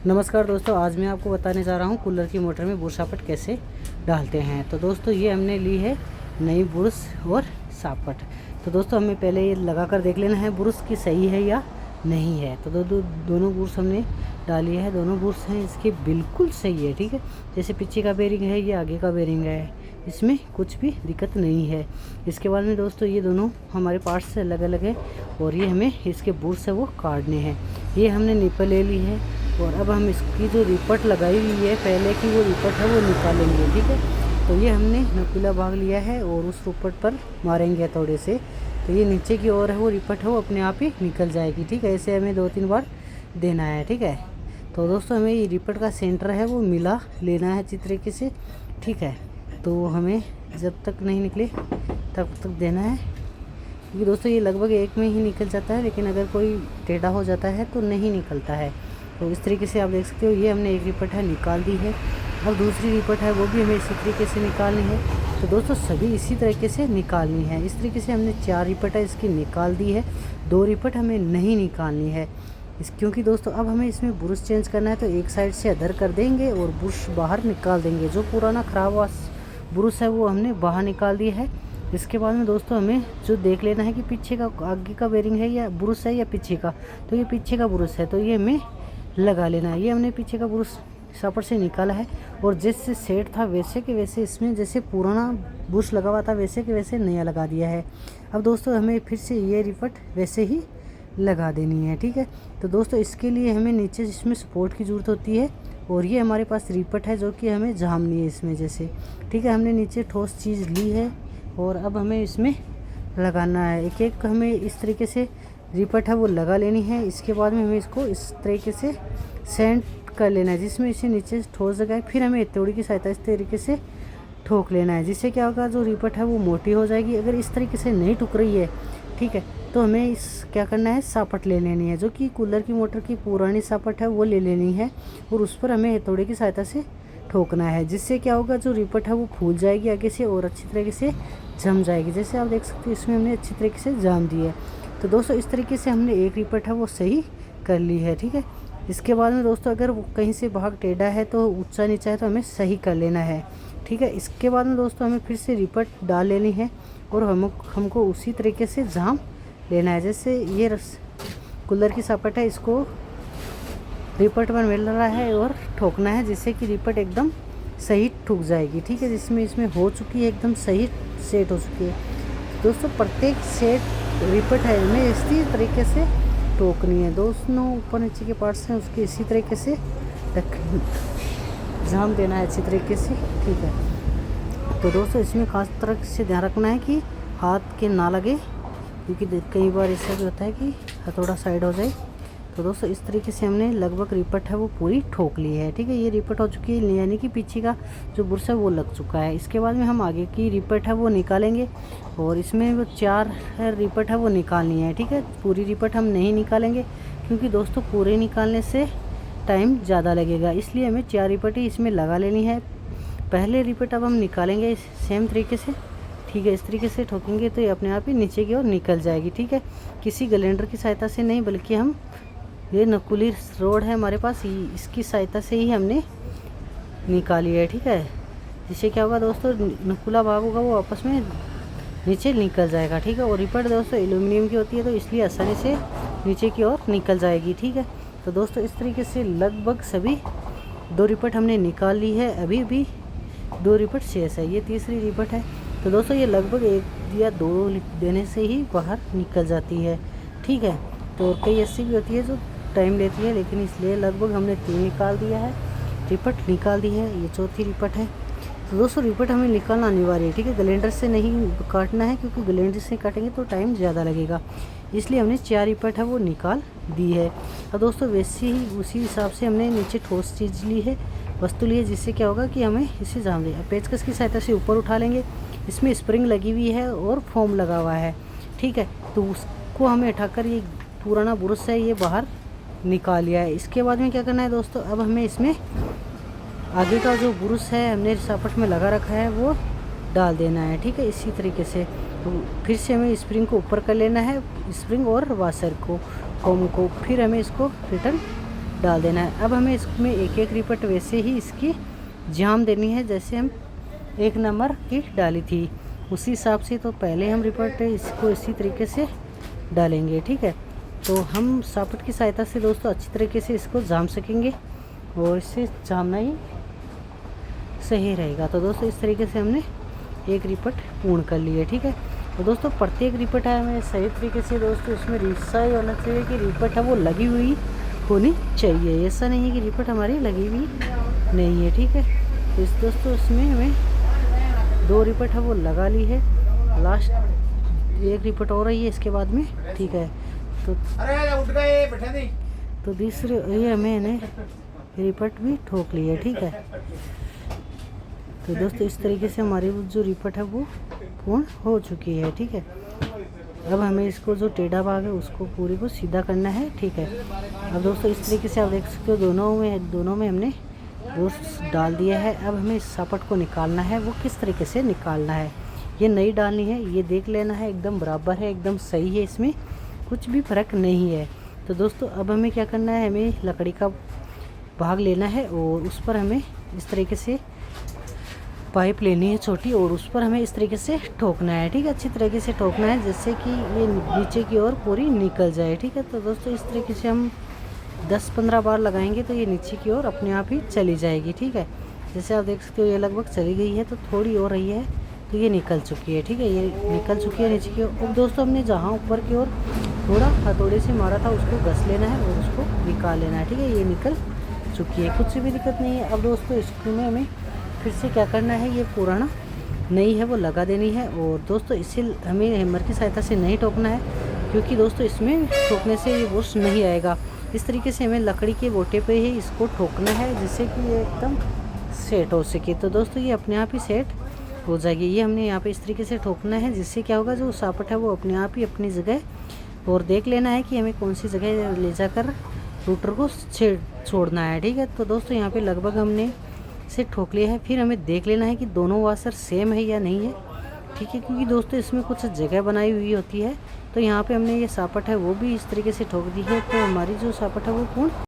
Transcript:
नमस्कार दोस्तों, आज मैं आपको बताने जा रहा हूँ कूलर की मोटर में बुश सापट कैसे डालते हैं। तो दोस्तों ये हमने ली है नई बुश और सापट। तो दोस्तों हमें पहले ये लगा कर देख लेना है बुश की सही है या नहीं है। तो दोनों बुश हमने डाली है, दोनों बुश हैं इसके बिल्कुल सही है। ठीक है, जैसे पीछे का बेरिंग है ये आगे का बेरिंग है, इसमें कुछ भी दिक्कत नहीं है। इसके बाद में दोस्तों ये दोनों हमारे पार्ट्स से अलग अलग है और ये हमें इसके बुश है वो काटने हैं। ये हमने निपल ले ली है और अब हम इसकी जो रिपट लगाई हुई है पहले की वो रिपट है वो निकालेंगे। ठीक है, तो ये हमने नकुला भाग लिया है और उस रिपट पर मारेंगे थोड़े से, तो ये नीचे की ओर है वो रिपट है वो अपने आप ही निकल जाएगी। ठीक है, ऐसे हमें 2-3 बार देना है। ठीक है, तो दोस्तों हमें ये रिपट का सेंटर है वो मिला लेना है अच्छी तरीके से। ठीक है, तो हमें जब तक नहीं निकले तब तक देना है, क्योंकि दोस्तों ये लगभग एक में ही निकल जाता है, लेकिन अगर कोई टेढ़ा हो जाता है तो नहीं निकलता है। तो इस तरीके से आप देख सकते हो ये हमने एक रिपट है निकाल दी है। अब दूसरी रिपट है वो भी हमें इसी तरीके से निकालनी है। तो दोस्तों सभी इसी तरीके से निकालनी है। इस तरीके से हमने 4 रिपट है इसकी निकाल दी है, 2 रिपट हमें नहीं निकालनी है क्योंकि दोस्तों अब हमें इसमें ब्रश चेंज करना है। तो एक साइड से अदर कर देंगे और ब्रश बाहर निकाल देंगे। जो पुराना ख़राब हुआ ब्रश है वो हमने बाहर निकाल दिया है। इसके बाद में दोस्तों हमें जो देख लेना है कि पीछे का आगे का बेरिंग है या ब्रश है या पीछे का। तो ये पीछे का ब्रश है तो ये हमें लगा लेना है। ये हमने पीछे का ब्रश सापट से निकाला है और जैसे सेट था वैसे के वैसे इसमें जैसे पुराना ब्रश लगा हुआ था वैसे के वैसे नया लगा दिया है। अब दोस्तों हमें फिर से ये रिपट वैसे ही लगा देनी है। ठीक है, तो दोस्तों इसके लिए हमें नीचे इसमें सपोर्ट की ज़रूरत होती है और ये हमारे पास रिपट है जो कि हमें जामनी है इसमें जैसे। ठीक है, हमने नीचे ठोस चीज़ ली है और अब हमें इसमें लगाना है। एक एक हमें इस तरीके से रिपट है वो लगा लेनी है। इसके बाद में हमें इसको इस तरीके से सेंट कर लेना है जिसमें इसे नीचे ठोस जगह है। फिर हमें हथौड़ी की सहायता इस तरीके से ठोक लेना है, जिससे क्या होगा जो रिपट है वो मोटी हो जाएगी। अगर इस तरीके से नहीं ठुक रही है, ठीक है, तो हमें इस क्या करना है सापट ले लेनी है, जो कि कूलर की मोटर की पुरानी सापट है वो ले लेनी है और उस पर हमें हथौड़ी की सहायता से ठोकना है। जिससे क्या होगा जो रिपट है वो फूल जाएगी आगे से और अच्छी तरीके से जम जाएगी। जैसे आप देख सकते हो इसमें हमने अच्छी तरीके से जाम दी है। तो दोस्तों इस तरीके से हमने एक रिपट है वो सही कर ली है। ठीक है, इसके बाद में दोस्तों अगर वो कहीं से भाग टेढ़ा है तो ऊंचा नीचा है तो हमें सही कर लेना है। ठीक है, इसके बाद में दोस्तों हमें फिर से रिपट डाल लेनी है और हमको उसी तरीके से जाम लेना है। जैसे ये कूलर की सापट है इसको रिपट पर मिल रहा है और ठोकना है जिससे कि रिपट एकदम सही ठुक जाएगी। ठीक है, जिसमें इसमें हो चुकी है एकदम सही सेट हो चुकी है। दोस्तों प्रत्येक सेट रिपट है हमें इसी तरीके से ठोकनी है। दोस्तों ऊपर नीचे के पार्ट्स हैं उसके इसी तरीके से जाम देना है अच्छी तरीके से। ठीक है, तो दोस्तों इसमें खास तरह से ध्यान रखना है कि हाथ के ना लगे, क्योंकि कई बार ऐसा भी होता है कि हथौड़ा साइड हो जाए। तो दोस्तों इस तरीके से हमने लगभग रिपट है वो पूरी ठोक ली है। ठीक है, ये रिपट हो चुकी है, यानी कि पीछे का जो बुर्श है वो लग चुका है। इसके बाद में हम आगे की रिपट है वो निकालेंगे और इसमें वो 4 रिपट है वो निकालनी है। ठीक है, पूरी रिपट हम नहीं निकालेंगे क्योंकि दोस्तों पूरे निकालने से टाइम ज़्यादा लगेगा, इसलिए हमें 4 रिपट ही इसमें लगा लेनी है। पहले रिपट अब हम निकालेंगे सेम तरीके से। ठीक है, इस तरीके से ठोकेंगे तो ये अपने आप ही नीचे की ओर निकल जाएगी। ठीक है, किसी ग्राइंडर की सहायता से नहीं, बल्कि हम ये नकुली रोड है हमारे पास इसकी सहायता से ही हमने निकाली है। ठीक है, जिससे क्या होगा दोस्तों नकुला भाग होगा वो आपस में नीचे निकल जाएगा। ठीक है, और रिपट दोस्तों एल्यूमिनियम की होती है तो इसलिए आसानी से नीचे की ओर निकल जाएगी। ठीक है, तो दोस्तों इस तरीके से लगभग सभी 2 रिपट हमने निकाल ली है। अभी भी 2 रिपट शेष है, ये तीसरी रिपट है। तो दोस्तों ये लगभग 1 या 2 देने से ही बाहर निकल जाती है। ठीक है, तो कई ऐसी भी होती है जो टाइम लेती है, लेकिन इसलिए लगभग हमने 3 निकाल दिया है, रिपट निकाल दी है। ये चौथी रिपट है। तो दोस्तों रिपट हमें निकालना अनिवार्य है। ठीक है, ग्राइंडर से नहीं काटना है क्योंकि ग्राइंडर से काटेंगे तो टाइम ज़्यादा लगेगा, इसलिए हमने 4 रिपट है वो निकाल दी है। और दोस्तों वैसे ही उसी हिसाब से हमने नीचे ठोस चीज़ ली है, वस्तु ली है, जिससे क्या होगा कि हमें इसे जाम देगा। पेचकस की सहायता से ऊपर उठा लेंगे। इसमें स्प्रिंग लगी हुई है और फोम लगा हुआ है। ठीक है, तो उसको हमें उठाकर ये पुराना ब्रश है ये बाहर निकाल लिया है। इसके बाद में क्या करना है दोस्तों, अब हमें इसमें आगे का जो ब्रश है हमने सापट में लगा रखा है वो डाल देना है। ठीक है, इसी तरीके से तो फिर से हमें स्प्रिंग को ऊपर कर लेना है, स्प्रिंग और वाशर को, फोम को, फिर हमें इसको रिटर्न डाल देना है। अब हमें इसमें एक एक रिपट वैसे ही इसकी जाम देनी है जैसे हम 1 नंबर की डाली थी उसी हिसाब से। तो पहले हम रिपट इसको इसी तरीके से डालेंगे, ठीक है। तो हम सापट की सहायता से दोस्तों अच्छी तरीके से इसको जाम सकेंगे और इससे जामना ही सही रहेगा। तो दोस्तों इस तरीके से हमने एक रिपट पूर्ण कर ली है, ठीक है। तो दोस्तों प्रत्येक रिपट है हमें सही तरीके से दोस्तों इसमें ऐसा ही होना चाहिए कि रिपट है वो लगी हुई होनी चाहिए। ऐसा नहीं है कि रिपट हमारी लगी हुई नहीं है, ठीक है। तो इस दोस्तों इसमें हमें 2 रिपट है वो लगा ली है, लास्ट 1 रिपट हो रही है इसके बाद में, ठीक है। तो दूसरे ये हमें रिपट भी ठोक ली है, ठीक है। तो दोस्तों इस तरीके से हमारी जो रिपट है वो पूर्ण हो चुकी है, ठीक है। अब हमें इसको जो टेढ़ा भाग है उसको पूरी को सीधा करना है, ठीक है। अब दोस्तों इस तरीके से आप देख सकते हो दोनों में हमने बुर्श डाल दिया है। अब हमें इस सापट को निकालना है, वो किस तरीके से निकालना है ये नहीं डालनी है, ये देख लेना है एकदम बराबर है, एकदम सही है, इसमें कुछ भी फर्क नहीं है। तो दोस्तों अब हमें क्या करना है, हमें लकड़ी का भाग लेना है और उस पर हमें इस तरीके से पाइप लेनी है छोटी और उस पर हमें इस तरीके से ठोकना है, ठीक है। अच्छी तरीके से ठोकना है जिससे कि ये नीचे की ओर पूरी निकल जाए, ठीक है। तो दोस्तों इस तरीके से हम 10-15 बार लगाएंगे तो ये नीचे की ओर अपने आप ही चली जाएगी, ठीक है। जैसे आप देख सकते हो ये लगभग चली गई है, तो थोड़ी और रही है तो ये निकल चुकी है, ठीक है। ये निकल चुकी है नीचे की ओर। अब दोस्तों हमने जहाँ ऊपर की ओर थोड़ा हथौड़े से मारा था उसको घस लेना है और उसको निकाल लेना है, ठीक है। ये निकल चुकी है, कुछ भी दिक्कत नहीं है। अब दोस्तों इसमें हमें फिर से क्या करना है, ये पुराना नई है वो लगा देनी है और दोस्तों इसे हमें हैमर की सहायता से नहीं ठोकना है क्योंकि दोस्तों इसमें ठोकने से ये बुर्श नहीं आएगा। इस तरीके से हमें लकड़ी के बोटे पे ही इसको ठोकना है जिससे कि ये एकदम सेट हो सके। तो दोस्तों ये अपने आप ही सेट हो जाएगी। ये हमने यहाँ पे इस तरीके से ठोकना है जिससे क्या होगा, जो सापट है वो अपने आप ही अपनी जगह, और देख लेना है कि हमें कौन सी जगह ले जाकर रूटर को छोड़ना है, ठीक है। तो दोस्तों यहाँ पे लगभग हमने इसे ठोक लिया है। फिर हमें देख लेना है कि दोनों वाशर सेम है या नहीं है, ठीक है, क्योंकि दोस्तों इसमें कुछ जगह बनाई हुई होती है। तो यहाँ पे हमने ये सापट है वो भी इस तरीके से ठोक दी है, तो हमारी जो सापट है वो पूर्ण